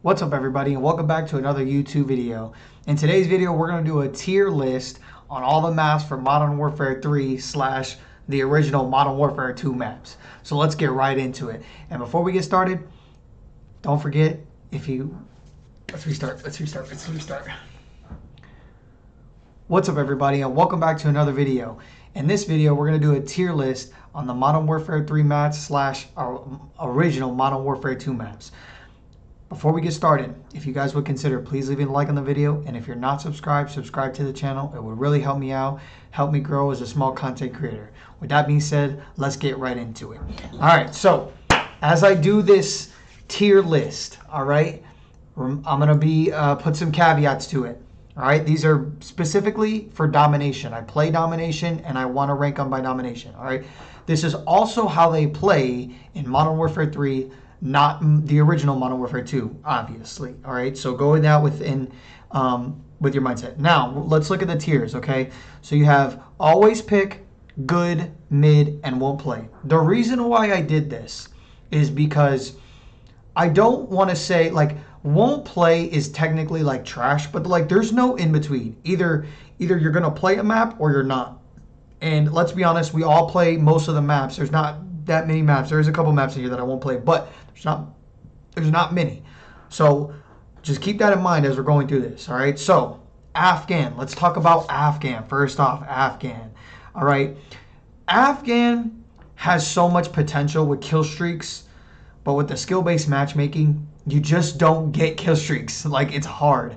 What's up everybody, and welcome back to another YouTube video. In today's video we're going to do a tier list on all the maps for Modern Warfare 3 / the original Modern Warfare 2 maps. So let's get right into it. And before we get started, don't forget, let's restart. What's up everybody, and welcome back to another video. In this video we're going to do a tier list on the Modern Warfare 3 maps / original Modern Warfare 2 maps. Before we get started, if you guys would consider please leaving a like on the video, and if you're not subscribed, subscribe to the channel. It would really help me out, help me grow as a small content creator. With that being said, let's get right into it. Alright, so as I do this tier list, alright, I'm going to be put some caveats to it. Alright, these are specifically for domination. I play domination and I want to rank them by domination. Alright, this is also how they play in Modern Warfare 3, not the original Modern Warfare 2, obviously. All right, so go with that with your mindset. Now let's look at the tiers. Okay, so you have always pick, good, mid, and won't play. The reason why I did this is because I don't want to say like won't play is technically like trash, but like there's no in between. Either you're gonna play a map or you're not. And let's be honest, we all play most of the maps. There's not that many maps. There's a couple maps in here that I won't play, but there's not many. So just keep that in mind as we're going through this. All right, so Afghan, let's talk about Afghan. First off, Afghan. All right, Afghan has so much potential with kill streaks, but with the skill-based matchmaking, you just don't get kill streaks. Like, it's hard.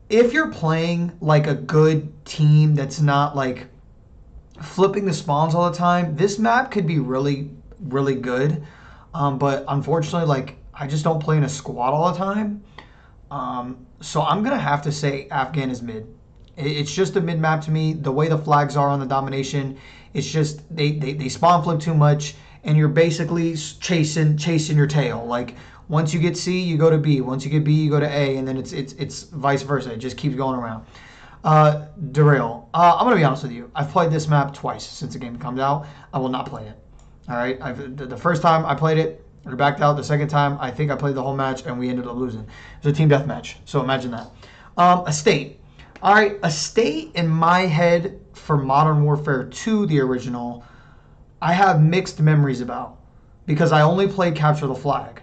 If you're playing like a good team that's not like flipping the spawns all the time, this map could be really good. But unfortunately, like, I just don't play in a squad all the time. So I'm gonna have to say Afghan is mid. It's just a mid map to me. The way the flags are on the domination, it's just they spawn flip too much, and you're basically chasing your tail. Like, once you get C, you go to B. Once you get B, you go to A, and then it's vice versa. It just keeps going around. Derail. I'm gonna be honest with you. I've played this map twice since the game comes out. I will not play it. All right. The first time I played it, we backed out. The second time, I think I played the whole match and we ended up losing. It was a team deathmatch. So imagine that. Estate. All right. Estate in my head for Modern Warfare 2, the original, I have mixed memories about because I only played Capture the Flag.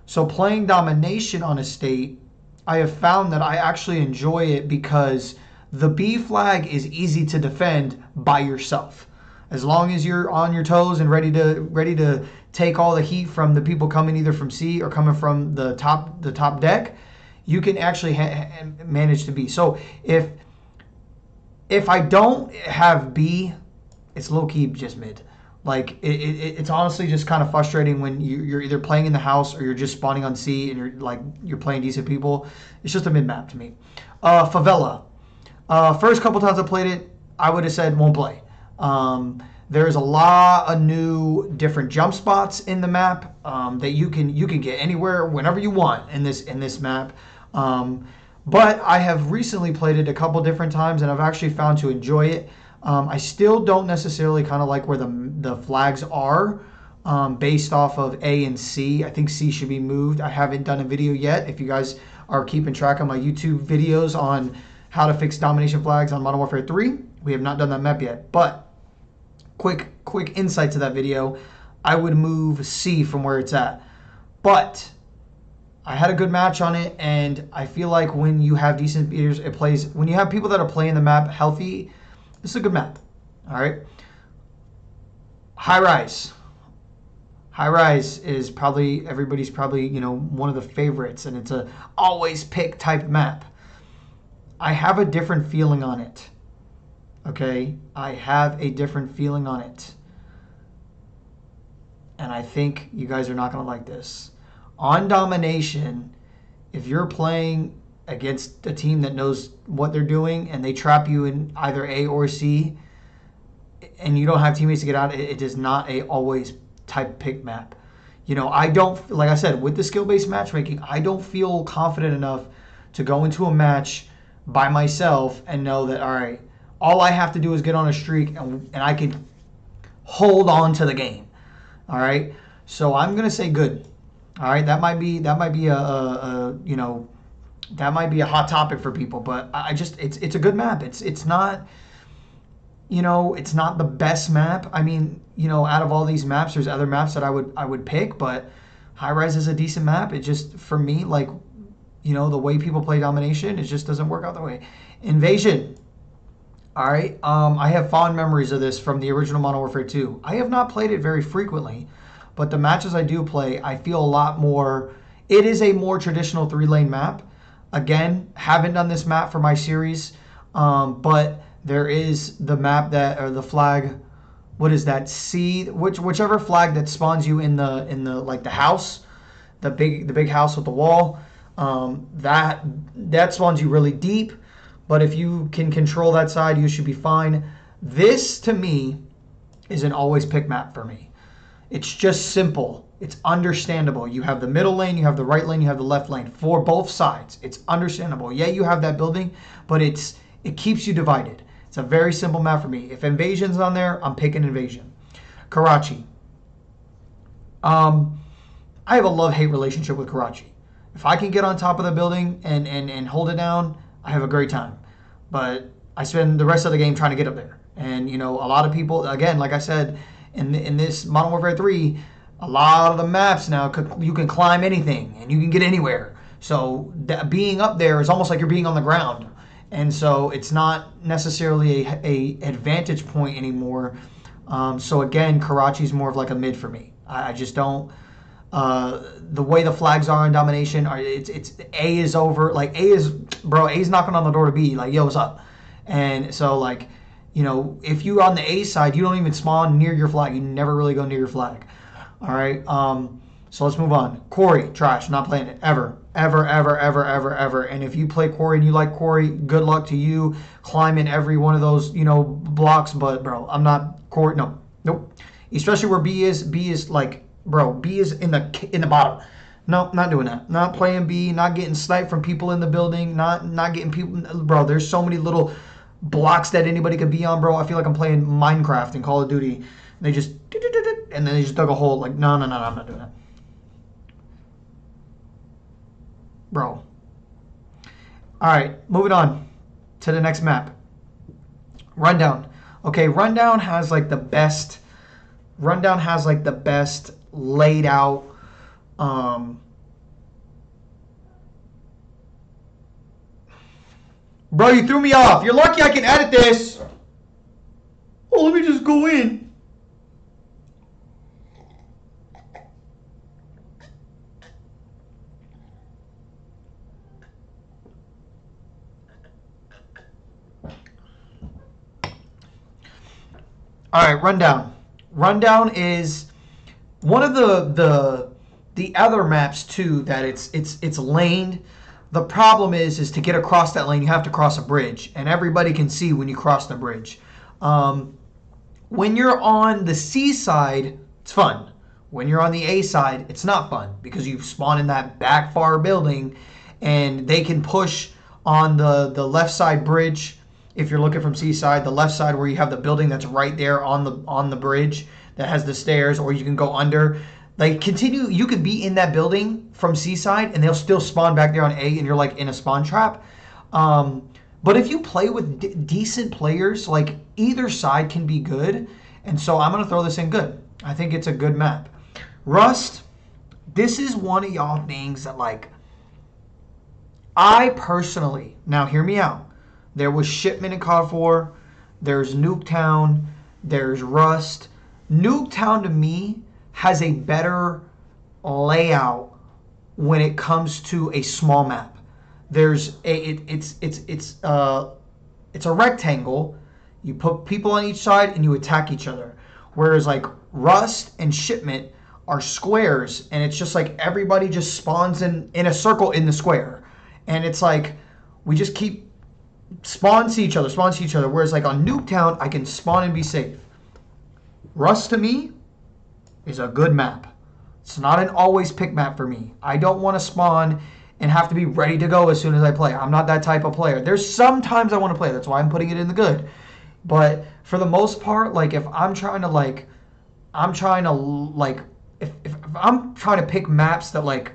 So playing domination on Estate, I have found that I actually enjoy it because the B flag is easy to defend by yourself. As long as you're on your toes and ready to take all the heat from the people coming either from C or coming from the top deck, you can actually manage to B. So if I don't have B, it's low key just mid. Like it's honestly just kind of frustrating when you're either playing in the house or you're just spawning on C and you're playing decent people. It's just a mid map to me. Favela. First couple times I played it, I would have said won't play. There's a lot of new different jump spots in the map that you can get anywhere whenever you want in this map. But I have recently played it a couple different times and I've actually found to enjoy it. I still don't necessarily kind of like where the flags are based off of A and C. I think C should be moved. I haven't done a video yet. If you guys are keeping track of my YouTube videos on how to fix domination flags on Modern Warfare 3, we have not done that map yet. But quick insight to that video, I would move C from where it's at. But I had a good match on it, and I feel like when you have decent beaters, it plays. When you have people that are playing the map healthy, this is a good map. All right. High Rise. High Rise is probably everybody's one of the favorites, and it's a always pick type map. I have a different feeling on it. Okay, I have a different feeling on it. And I think you guys are not going to like this. On domination, if you're playing against a team that knows what they're doing and they trap you in either A or C and you don't have teammates to get out, it is not a always type pick map. I don't, like I said, with the skill-based matchmaking, I don't feel confident enough to go into a match by myself and know that, all right, all I have to do is get on a streak and I can hold on to the game. All right. So I'm going to say good. All right, that might be a hot topic for people, but I just it's a good map. It's not, it's not the best map. I mean, out of all these maps, there's other maps that I would pick, but High Res is a decent map. It just, for me, like, the way people play Domination, it just doesn't work out that way. Invasion. All right. I have fond memories of this from the original Modern Warfare 2. I have not played it very frequently, but the matches I do play, I feel a lot more. It is a more traditional 3-lane map. Again, haven't done this map for my series, but there is the map that, or the flag. What is that? Whichever flag that spawns you in the like the house, the big house with the wall. That spawns you really deep. But if you can control that side, you should be fine. This, to me, is an always pick map for me. It's just simple. It's understandable. You have the middle lane, you have the right lane, you have the left lane. For both sides, it's understandable. Yeah, you have that building, but it keeps you divided. It's a very simple map for me. If Invasion's on there, I'm picking Invasion. Karachi. I have a love-hate relationship with Karachi. If I can get on top of the building and hold it down, I have a great time. But I spend the rest of the game trying to get up there. And, a lot of people, again, like I said, in this Modern Warfare 3, a lot of the maps now, you can climb anything and you can get anywhere. So being up there is almost like you're being on the ground. And so it's not necessarily a advantage point anymore. So again, Karachi's more of like a mid for me. I just don't. The way the flags are in Domination, it's A is over. Like A's knocking on the door to B. Like, yo, what's up? And so, like, if you're on the A side, you don't even spawn near your flag. You never really go near your flag. All right. So let's move on. Quarry, trash. Not playing it ever. And if you play Quarry and you like Quarry, good luck to you. Climb in every one of those, blocks. But bro, I'm not Quarry. No, nope. Especially where B is. B is like, bro, B is in the bottom. No, not doing that. Not playing B. Not getting sniped from people in the building. Not getting people. Bro, there's so many little blocks that anybody could be on, bro. I feel like I'm playing Minecraft and Call of Duty. They just, and then they just dug a hole. Like, no, I'm not doing that. Bro. All right, moving on to the next map. Rundown. Okay, Rundown has like the best laid out Bro, you threw me off. You're lucky I can edit this. Oh, let me just go in. All right, Rundown. Rundown is one of the other maps too that it's laned. The problem is to get across that lane, you have to cross a bridge, and everybody can see when you cross the bridge. When you're on the C side, it's fun. When you're on the A side, it's not fun because you spawn in that back far building, and they can push on the left side bridge. If you're looking from C side, the left side where you have the building that's right there on the bridge that has the stairs, or you can go under. Like, continue, you could be in that building from C side and they'll still spawn back there on A and you're like in a spawn trap. But if you play with decent players, like either side can be good. And so I'm going to throw this in good. I think it's a good map. Rust, this is one of y'all things that, like, I personally, now hear me out. There was Shipment in COD 4. There's Nuketown. There's Rust. Nuketown, to me, has a better layout when it comes to a small map. There's it's a rectangle. You put people on each side and you attack each other. Whereas like Rust and Shipment are squares, and it's just like everybody just spawns in a circle in the square, and it's like we just keep spawns to each other. Whereas like on Nuketown, I can spawn and be safe. Rust to me is a good map. It's not an always pick map for me. I don't want to spawn and have to be ready to go as soon as I play. I'm not that type of player. There's sometimes I want to play. That's why I'm putting it in the good. But for the most part, like if I'm trying to if I'm trying to pick maps that like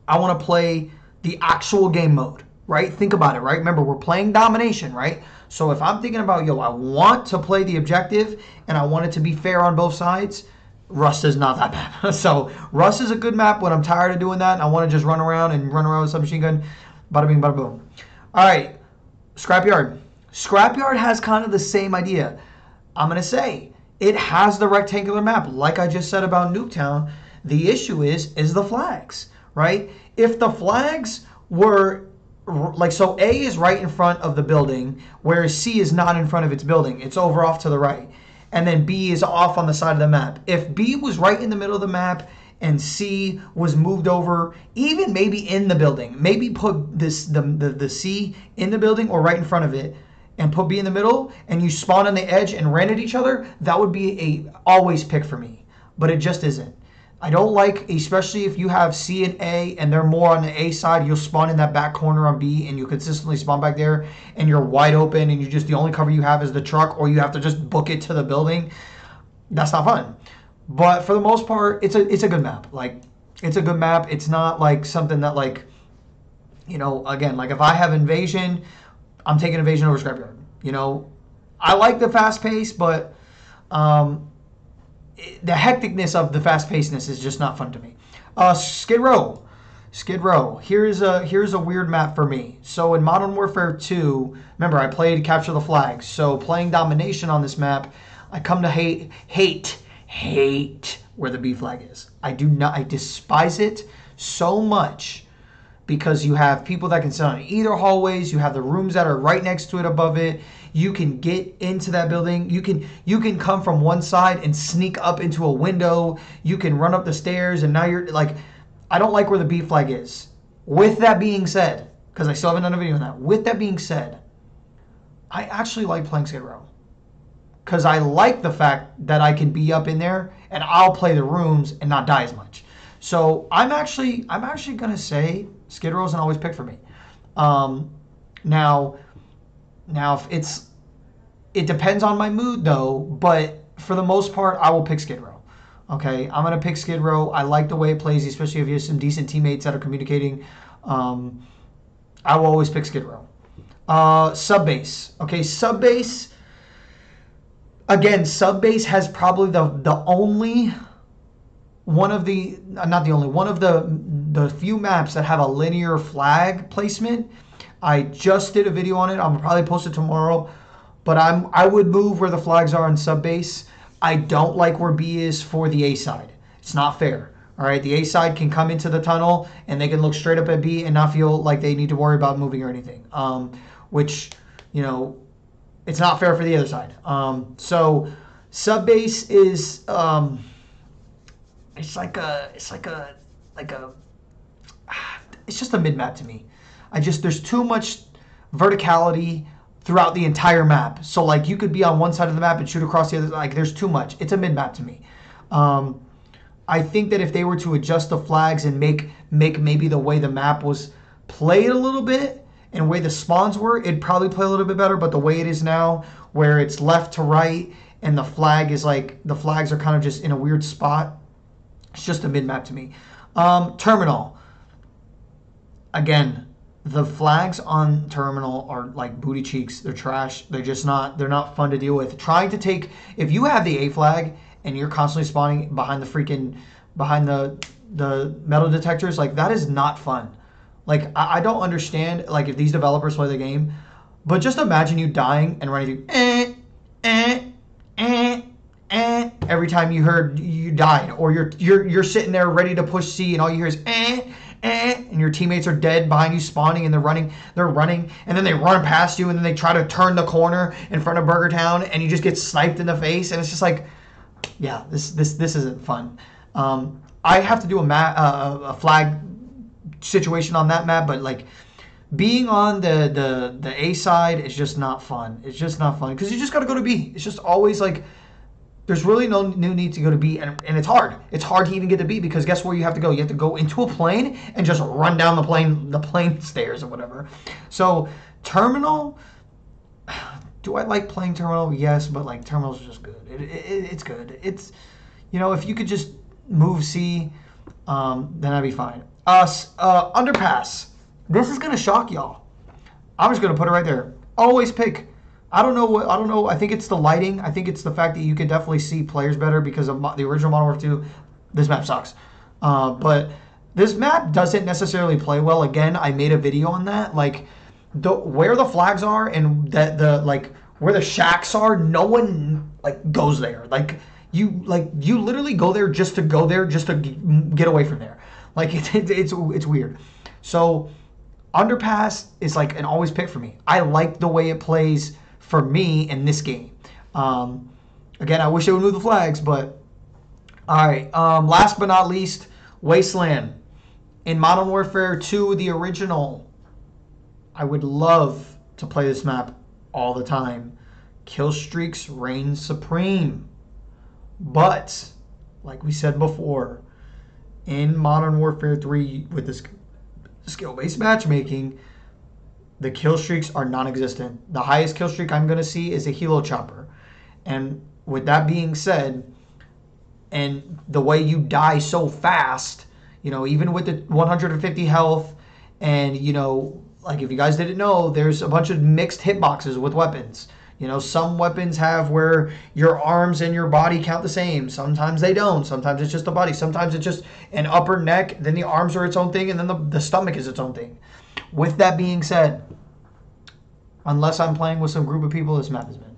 I want to play the actual game mode, right? Think about it, right? Remember, we're playing domination, right? So if I'm thinking about, yo, I want to play the objective and I want it to be fair on both sides, Rust is not that map. So Rust is a good map when I'm tired of doing that and I want to just run around with submachine gun. Bada bing, bada boom. All right, Scrapyard. Scrapyard has kind of the same idea. I'm going to say it has the rectangular map, like I just said about Nuketown. The issue is the flags, right? If the flags were like, so A is right in front of the building, whereas C is not in front of its building. It's over off to the right. And then B is off on the side of the map. If B was right in the middle of the map and C was moved over, even maybe in the building, maybe put the C in the building or right in front of it, and put B in the middle, and you spawn on the edge and ran at each other, that would be a always pick for me. But it just isn't. I don't like, especially if you have C and A and they're more on the A side, you'll spawn in that back corner on B and you consistently spawn back there and you're wide open and you just, the only cover you have is the truck, or you have to just book it to the building. That's not fun. But for the most part, it's a good map. Like, it's a good map. It's not like something that, like, you know, again, like if I have invasion, I'm taking invasion over Scrapyard. You know, I like the fast pace, but the hecticness of the fast-pacedness is just not fun to me. Skid Row. Skid Row. Here's a weird map for me. So in Modern Warfare 2, remember I played Capture the Flag. So playing domination on this map, I come to hate where the B flag is. I despise it so much because you have people that can sit on either hallways. You have the rooms that are right next to it, above it. You can get into that building. You can come from one side and sneak up into a window. You can run up the stairs, and now you're like, I don't like where the B flag is. With that being said, because I still haven't done a video on that. With that being said, I actually like playing Skid Row. Because I like the fact that I can be up in there and I'll play the rooms and not die as much. So I'm actually gonna say Skid Row is an always pick for me. Now it depends on my mood though, but for the most part, I will pick Skid Row. Okay, I'm gonna pick Skid Row. I like the way it plays, especially if you have some decent teammates that are communicating. I will always pick Skid Row. Subbase. Okay, Subbase. Again, Subbase has probably the only one of the, not the only, one of the few maps that have a linear flag placement. I just did a video on it. I'm probably post it tomorrow, but I would move where the flags are on Subbase. I don't like where B is for the A side. It's not fair. All right, the A side can come into the tunnel and they can look straight up at B and not feel like they need to worry about moving or anything. Which, you know, it's not fair for the other side. So Subbase is it's just a mid map to me. There's too much verticality throughout the entire map. So like you could be on one side of the map and shoot across the other. Like there's too much. It's a mid map to me. I think that if they were to adjust the flags and make maybe the way the map was played a little bit and the way the spawns were, it'd probably play a little bit better. But the way it is now, where it's left to right and the flag is like, the flags are kind of just in a weird spot, it's just a mid map to me. Terminal. Again, the flags on Terminal are like booty cheeks. They're trash. They're not fun to deal with. Trying to take, if you have the A flag and you're constantly spawning behind the metal detectors, like that is not fun. Like I don't understand like if these developers play the game, but just imagine you dying and running through every time you died, or you're sitting there ready to push C and all you hear is and your teammates are dead behind you spawning and they're running and then they run past you and then they try to turn the corner in front of Burger Town and you just get sniped in the face, and it's just like, yeah, this isn't fun. I have to do a flag situation on that map, but like being on the A side is just not fun. It's just not fun because you just got to go to B. It's just always like there's really no need to go to B, and it's hard. It's hard to even get to B because guess where you have to go? You have to go into a plane and just run down the plane stairs or whatever. So Terminal, do I like playing Terminal? Yes, but like Terminal's just good. It's good. It's, you know, if you could just move C, then I'd be fine. Underpass. This is gonna shock y'all. I'm just gonna put it right there. Always pick. I don't know. I think it's the lighting. I think it's the fact that you can definitely see players better because of the original Modern Warfare 2. This map sucks. But this map doesn't necessarily play well. Again, I made a video on that. Like, where the flags are and where the shacks are, no one like goes there. Like you literally go there just to go there, just to get away from there. Like it's weird. So underpass is like an always pick for me. I like the way it plays for me in this game. Again, I wish they would move the flags, but all right. Last but not least, Wasteland. In Modern Warfare 2, the original, I would love to play this map all the time. Kill streaks reign supreme. But, like we said before, in Modern Warfare 3, with this skill-based matchmaking, the kill streaks are non-existent. The highest kill streak I'm going to see is a helo chopper. And with that being said, and the way you die so fast, you know, even with the 150 health, and, you know, like if you guys didn't know, there's a bunch of mixed hitboxes with weapons. You know, some weapons have where your arms and your body count the same. Sometimes they don't. Sometimes it's just the body. Sometimes it's just an upper neck, then the arms are its own thing, and then the stomach is its own thing. With that being said, unless I'm playing with some group of people, this map is bad.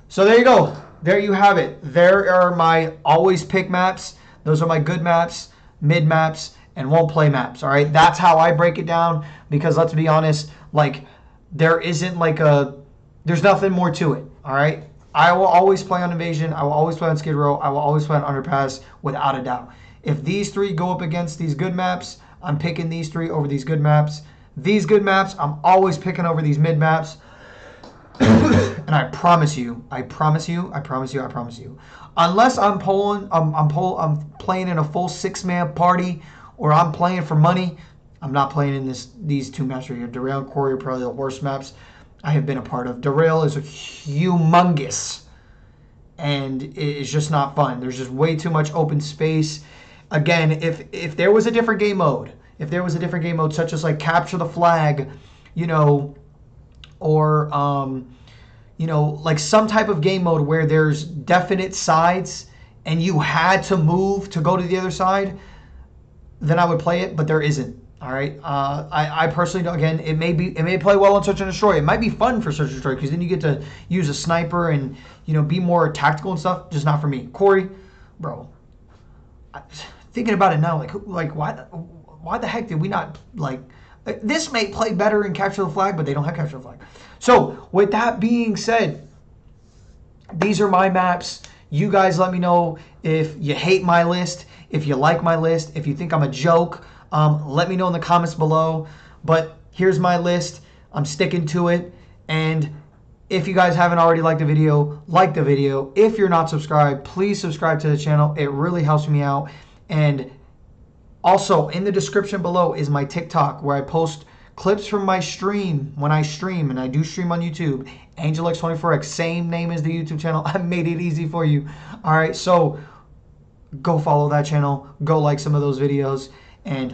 So there you go. There you have it. There are my always pick maps. Those are my good maps, mid maps, and won't play maps. All right, that's how I break it down. Because let's be honest, like there's nothing more to it. All right, I will always play on Invasion. I will always play on Skid Row. I will always play on Underpass without a doubt. If these three go up against these good maps, I'm picking these three over these good maps. These good maps, I'm always picking over these mid maps. And I promise you, unless I'm playing in a full 6-man party, or I'm playing for money, I'm not playing in these two maps right here. Derail and Quarry are probably the worst maps I have been a part of. Derail is humongous, and it's just not fun. There's just way too much open space. Again, if there was a different game mode, such as like capture the flag, you know, or you know, like some type of game mode where there's definite sides and you had to move to go to the other side, then I would play it, but there isn't. All right. I personally don't. Again, it may play well on Search and Destroy. It might be fun for Search and Destroy because then you get to use a sniper and, you know, be more tactical and stuff. Just not for me. Corey, bro, thinking about it now, like why the heck did we not like? This may play better in Capture the Flag, but they don't have Capture the Flag. So with that being said, these are my maps. You guys let me know if you hate my list, if you like my list, if you think I'm a joke. Let me know in the comments below. But here's my list. I'm sticking to it. And if you guys haven't already liked the video, like the video. If you're not subscribed, please subscribe to the channel. It really helps me out. And also, in the description below is my TikTok, where I post clips from my stream when I stream, and I do stream on YouTube. AngelX24X, same name as the YouTube channel. I made it easy for you. All right, so go follow that channel. Go like some of those videos. And